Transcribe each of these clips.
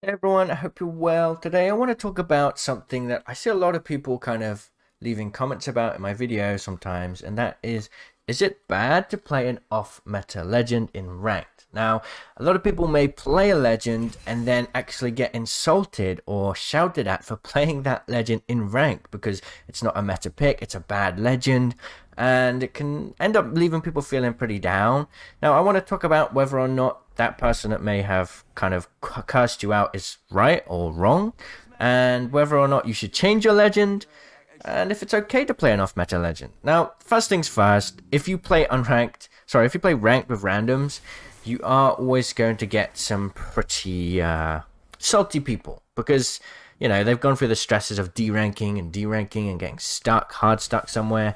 Hey everyone, I hope you're well. Today I want to talk about something that I see a lot of people kind of leaving comments about in my videos sometimes, and that is it bad to play an off-meta legend in ranked? Now, a lot of people may play a legend and then actually get insulted or shouted at for playing that legend in ranked because it's not a meta pick, it's a bad legend, and it can end up leaving people feeling pretty down. Now, I want to talk about whether or not that person that may have kind of cursed you out is right or wrong, and whether or not you should change your legend, and if it's okay to play an off-meta legend. Now, first things first, if you play if you play ranked with randoms, you are always going to get some pretty salty people because they've gone through the stresses of deranking and getting stuck, hard stuck somewhere.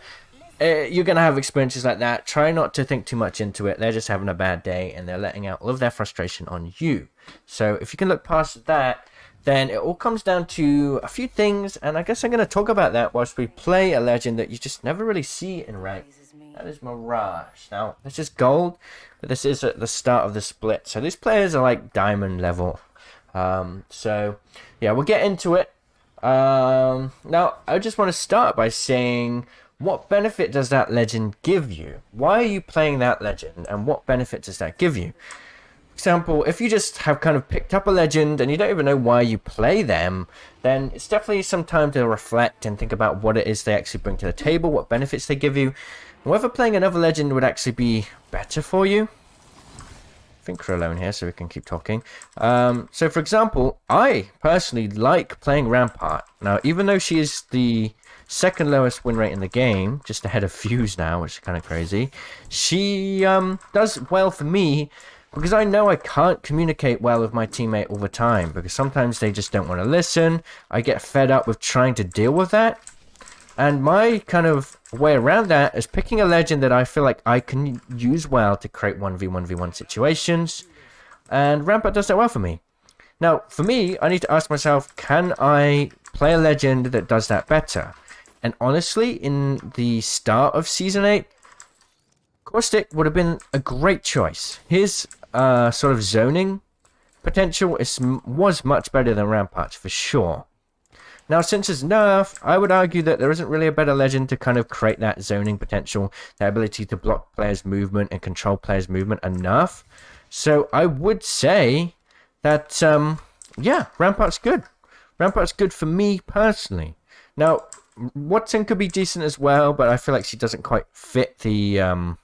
You're going to have experiences like that. Try not to think too much into it. They're just having a bad day and they're letting out all of their frustration on you. So if you can look past that, then it all comes down to a few things, and I guess I'm going to talk about that whilst we play a legend that you just never really see in rank. That is Mirage. Now, this is gold, but this is at the start of the split. So these players are like diamond level. So yeah, we'll get into it. Now, I just want to start by saying, what benefit does that legend give you? Why are you playing that legend, and what benefit does that give you? For example, if you just have kind of picked up a legend and you don't even know why you play them, then it's definitely some time to reflect and think about what it is they actually bring to the table, what benefits they give you, and whether playing another legend would actually be better for you. I think we're alone here, so we can keep talking. So, for example, I personally like playing Rampart. Now, even though she is the second lowest win rate in the game, just ahead of Fuse now, which is kind of crazy, she does well for me because I know I can't communicate well with my teammate all the time because sometimes they just don't want to listen. I get fed up with trying to deal with that. And my kind of way around that is picking a legend that I feel like I can use well to create 1v1v1 situations. And Rampart does that well for me. Now, for me, I need to ask myself, can I play a legend that does that better? And honestly, in the start of Season 8, Caustic would have been a great choice. His sort of zoning potential was much better than Rampart's for sure. Now, since it's nerf, I would argue that there isn't really a better legend to kind of create that zoning potential, that ability to block players' movement and control players' movement enough. So I would say that, yeah, Rampart's good. Rampart's good for me personally. Now, Watson could be decent as well, but I feel like she doesn't quite fit the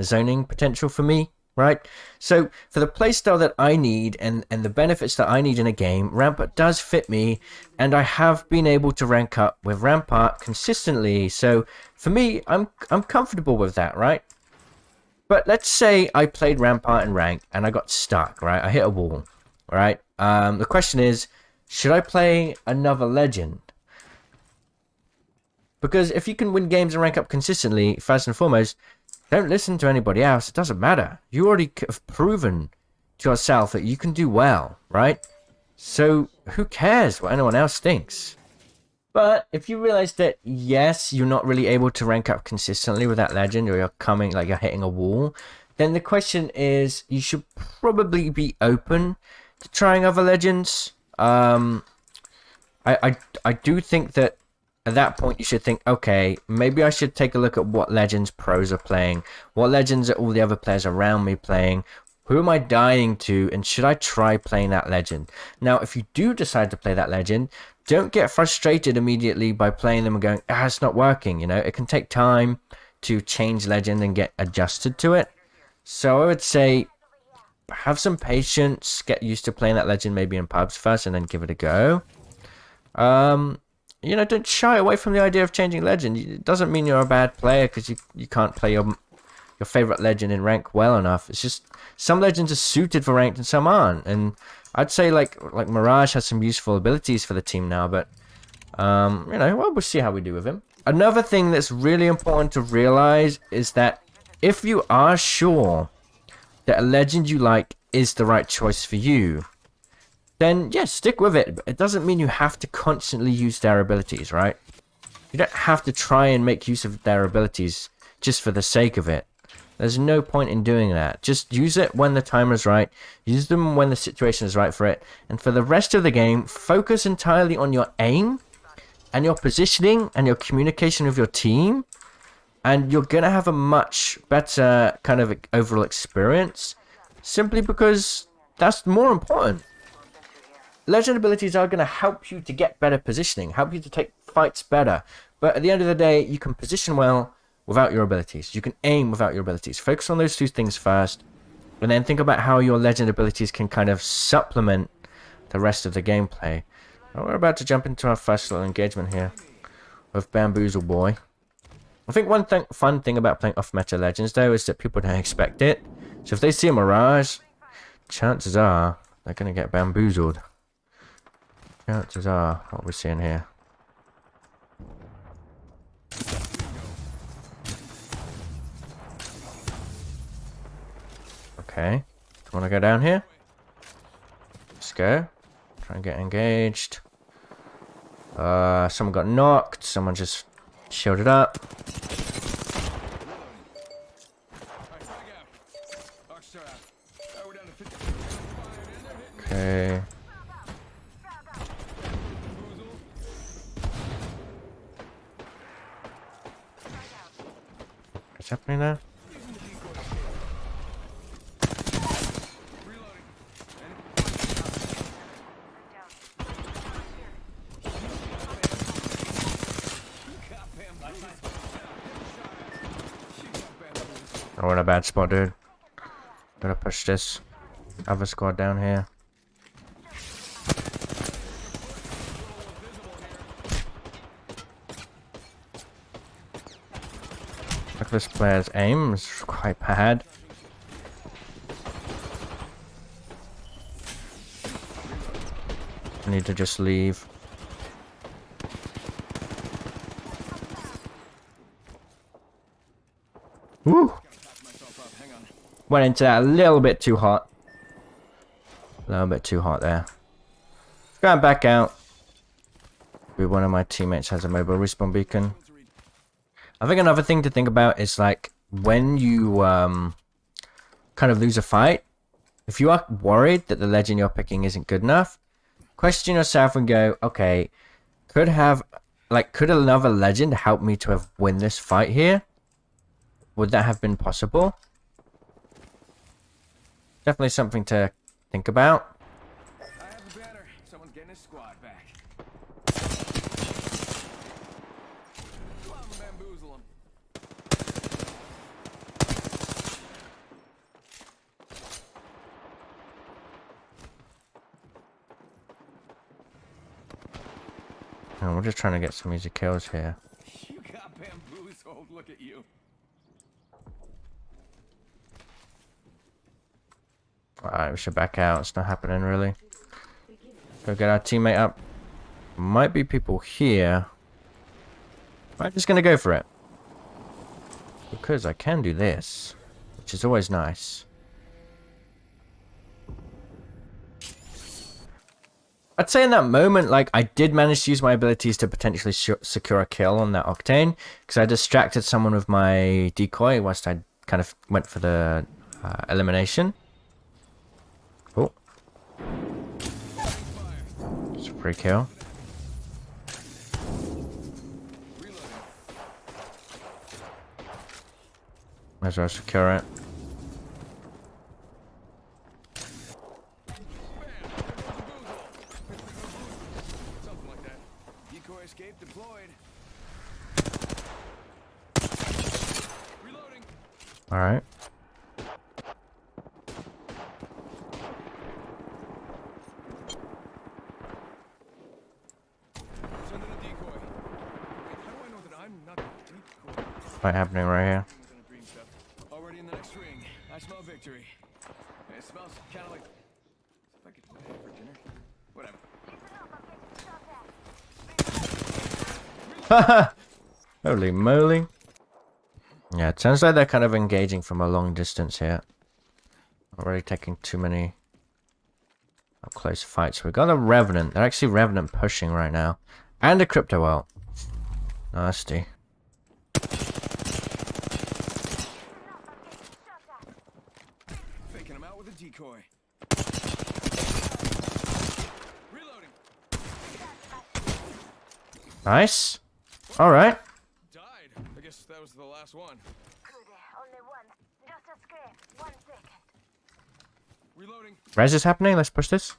zoning potential for me. Right? So, for the playstyle that I need and the benefits that I need in a game, Rampart does fit me, and I have been able to rank up with Rampart consistently. So, for me, I'm comfortable with that, right? But let's say I played Rampart in rank and I got stuck, right? I hit a wall, right? The question is, should I play another legend? Because if you can win games and rank up consistently, first and foremost, don't listen to anybody else. It doesn't matter. You already have proven to yourself that you can do well, right? So who cares what anyone else thinks? But if you realize that, yes, you're not really able to rank up consistently with that legend, or you're hitting a wall, then the question is, you should probably be open to trying other legends. I do think that at that point, you should think, okay, maybe I should take a look at what legends pros are playing, what legends are all the other players around me playing, who am I dying to, and should I try playing that legend? Now, if you do decide to play that legend, don't get frustrated immediately by playing them and going, it's not working. It can take time to change legend and get adjusted to it. So I would say, have some patience, get used to playing that legend maybe in pubs first, and then give it a go. Don't shy away from the idea of changing legend. It doesn't mean you're a bad player because you can't play your favorite legend in rank well enough. It's just some legends are suited for ranked and some aren't. And I'd say like Mirage has some useful abilities for the team now, but we'll see how we do with him. Another thing that's really important to realize is that if you are sure that a legend you like is the right choice for you, then yeah, stick with it. It doesn't mean you have to constantly use their abilities, right? You don't have to try and make use of their abilities just for the sake of it. There's no point in doing that. Just use it when the time is right. Use them when the situation is right for it. And for the rest of the game, focus entirely on your aim and your positioning and your communication with your team. And you're going to have a much better kind of overall experience. Simply because that's more important. Legend abilities are going to help you to get better positioning. Help you to take fights better. But at the end of the day, you can position well without your abilities. You can aim without your abilities. Focus on those two things first. And then think about how your legend abilities can kind of supplement the rest of the gameplay. Well, we're about to jump into our first little engagement here with Bamboozle Boy. I think one fun thing about playing off-meta legends, though, is that people don't expect it. So if they see a Mirage, chances are they're going to get bamboozled. Chances are what we're seeing here. Okay. Do you want to go down here? Let's go. Try and get engaged. Someone got knocked. Someone just shielded up. Okay. What's happening there? Oh, we're in a bad spot, dude. Gotta push this other squad down here. Look, this player's aim is quite bad. I need to just leave. Woo! Went into that a little bit too hot. A little bit too hot there. Going back out. One of my teammates has a mobile respawn beacon. I think another thing to think about is like when you kind of lose a fight. If you are worried that the legend you're picking isn't good enough, question yourself and go, okay, could another legend help me to have win this fight here? Would that have been possible? Definitely something to think about. I have a banner. Someone's getting his squad back. Come on, bamboozle him. Oh, we're just trying to get some easy kills here. You got bamboozled. Look at you. Alright, we should back out. It's not happening, really. Go get our teammate up. Might be people here. I'm just gonna go for it. Because I can do this. Which is always nice. I'd say in that moment, like, I did manage to use my abilities to potentially secure a kill on that Octane. Because I distracted someone with my decoy whilst I kind of went for the elimination. Oh. It's a free kill. Might as well secure it. Something like that. Decoy escape deployed. Reloading. Alright. Fight happening right here. Already in the next ring. I smell victory. It smells kind of like. If I could have for dinner. Whatever. Holy moly. Yeah, it sounds like they're kind of engaging from a long distance here. Not really taking too many up close fights. We've got a Revenant. They're actually Revenant pushing right now. And a Crypto ult. Nasty. Nice. All right. Died. I guess that was the last one. Only one. Just a scrape. 1 second. Reloading. Res is happening. Let's push this.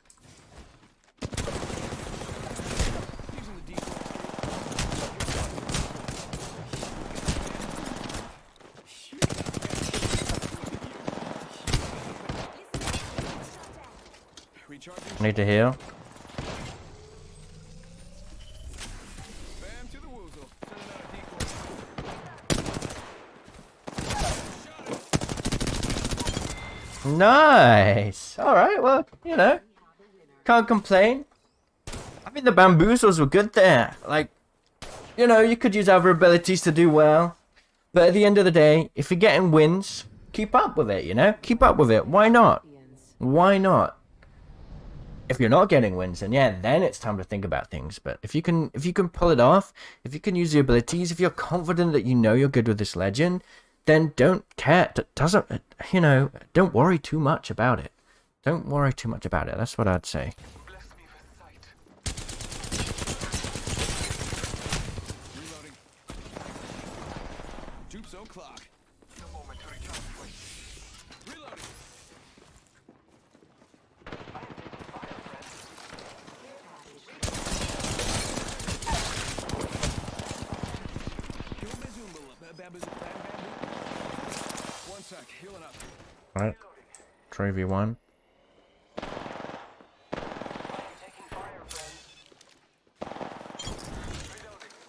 Using the decoy. Recharging. I need to heal. Bam to the woozle. Sending out a decoy. Nice. All right. Well, you know, can't complain. I think the bamboozles were good there. Like, you know, you could use other abilities to do well. But at the end of the day, if you're getting wins, keep up with it, you know? Keep up with it. Why not? Why not? If you're not getting wins, then yeah, then it's time to think about things. But if you can pull it off, if you can use the abilities, if you're confident that you know you're good with this legend, then don't care. You know, don't worry too much about it. Don't worry too much about it. That's what I'd say. Reloading. Troops o'clock. No moment to recharge. Reloading. Bamboo. 1 sec. Healing up. All right. 3v1.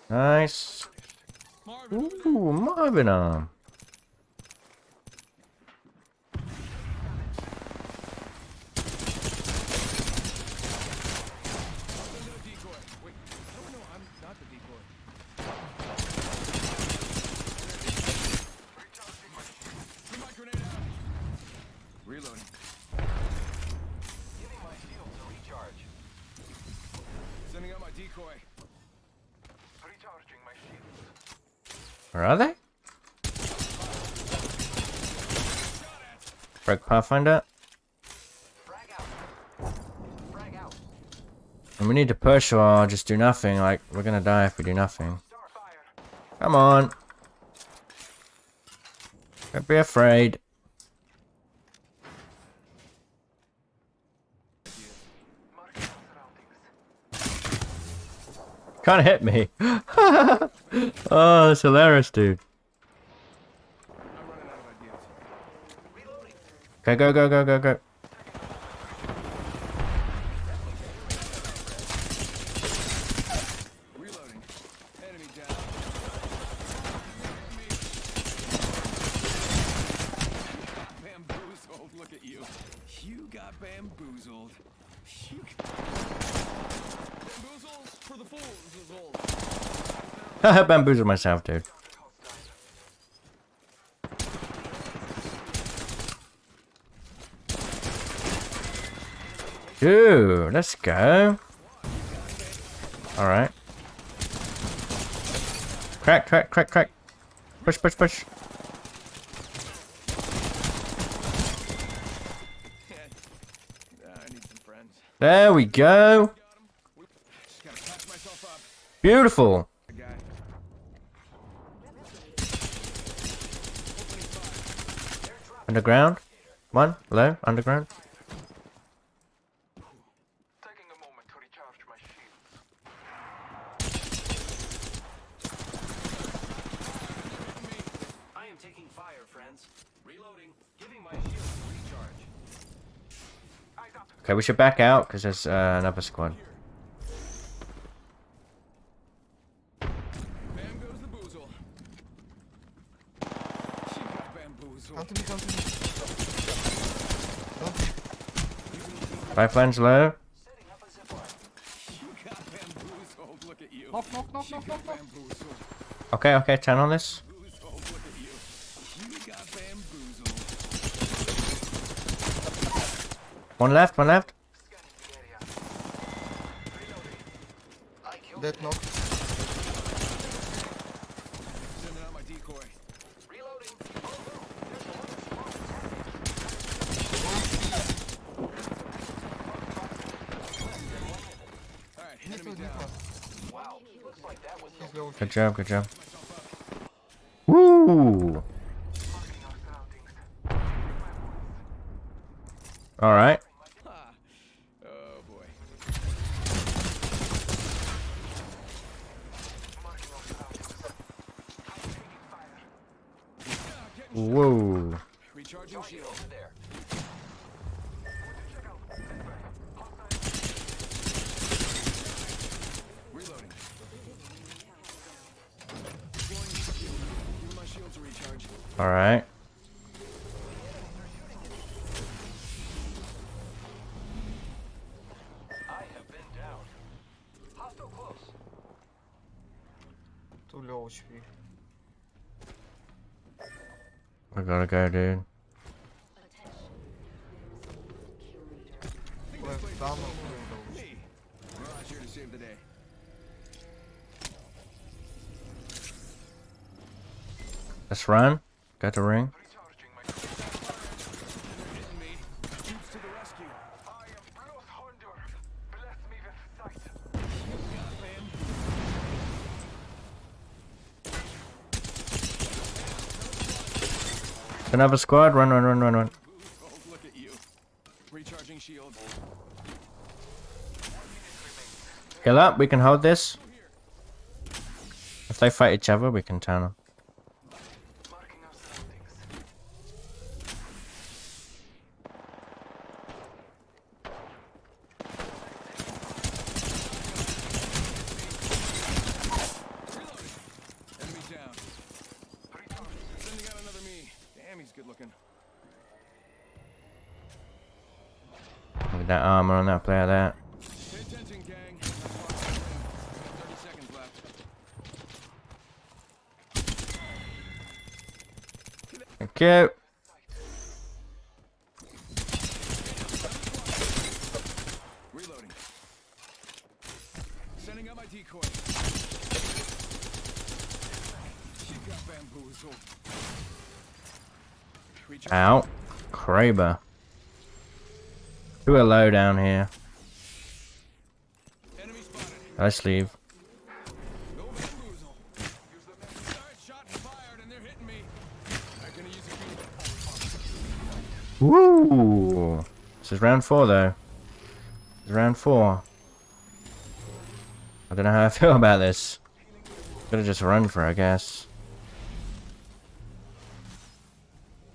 Nice. Marvin. Ooh, Marvin arm. Sending a decoy. Wait. No, I'm not the decoy. Threw my grenade out. Reloading. Giving my shield to recharge. Sending out my decoy. Recharging my shield. Where are they? Break Pathfinder. Frag out. Frag out. And we need to push or just do nothing. Like, we're gonna die if we do nothing. Star fire. Come on. Don't be afraid. Can't hit me. Oh, that's hilarious, dude. I'm running out of ideas. Reloading. Okay, go, go, go, go, go. Reloading. Enemy down. Bamboozled. Look at you. You got bamboozled. You got... Bamboozles for the fools. I bamboozled myself, dude. Dude, let's go. Alright. Crack, crack, crack, crack. Push, push, push. I need some friends. There we go. Just gotta patch myself up. Beautiful. A guy. Underground. One, low, underground. Taking a moment to recharge my shields. I am taking fire, friends. Reloading. Giving my shield to recharge. Okay, we should back out because there's another squad. Bam goes the boozle. She got bamboozled. Come to me, come to me. Lifeline's low. Setting up a zipline. You got bamboozled. Look at you. Knock, knock, knock, She knock, got knock, knock. bamboozled. Okay, okay, 10 on this. Bamboozled. Look at you. You got bamboozled. One left, one left. Scanning the area. Reloading. I killed Dead knock. Sending out my decoy. Reloading. Alright, Hit enemy with down. Nipa. Wow. He's low. Good job, good job. Woo! Alright. Ha! Oh boy. Whoa. Recharging shield. There. Reloading. Give my shield to recharge. Alright. I have been down. Hostile close. Too low HP. I gotta go, dude. Left down or too low. Hey, Mirage here to save the day. Let's run. Got the ring. Hitting me. Troops to the rescue. I am Blood Hunter. Bless me with sight. Another squad. Run, run, run, run, run. Oh, look at you. Recharging shield. Heal up. We can hold this. If they fight each other, we can turn them. Marking our surroundings. Enemy down. Sending out another me. Damn, he's good looking. Look at that armor on that player there. Pay attention, gang. Not far from the ring. 30 seconds left. Thank you. Reloading. Sending out my decoy. She got bamboozled. Recharging. Out. Kraber. Who are low down here? Enemy spotted. Let's leave. No bamboozle. Start shot fired and they're hitting me. I'm gonna use a beam. Woo! This is round 4 though. This is round 4. I don't know how I feel about this. Gotta just run for it, I guess.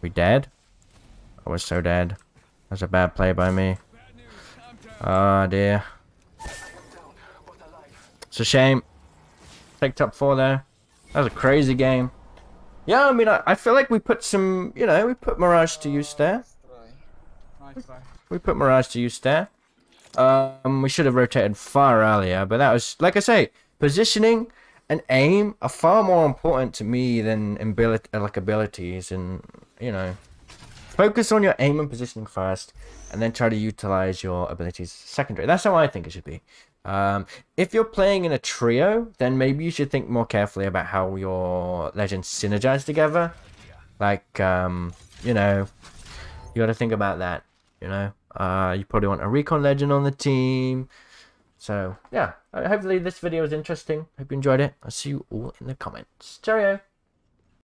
We dead? I was so dead. That's a bad play by me. Bad news. I'm down. Oh dear. It's a shame. Take top 4 there. That was a crazy game. Yeah, I mean, I feel like we put some, you know, we put Mirage to use there. Nice try. We put Mirage to use there. We should have rotated far earlier, but that was, like I say, positioning and aim are far more important to me than abilities, and, you know, focus on your aim and positioning first, and then try to utilize your abilities secondary. That's how I think it should be. If you're playing in a trio, then maybe you should think more carefully about how your legends synergize together. Like, you know, you got to think about that. You know, you probably want a recon legend on the team. So, yeah, hopefully this video was interesting. Hope you enjoyed it. I'll see you all in the comments. Cheerio!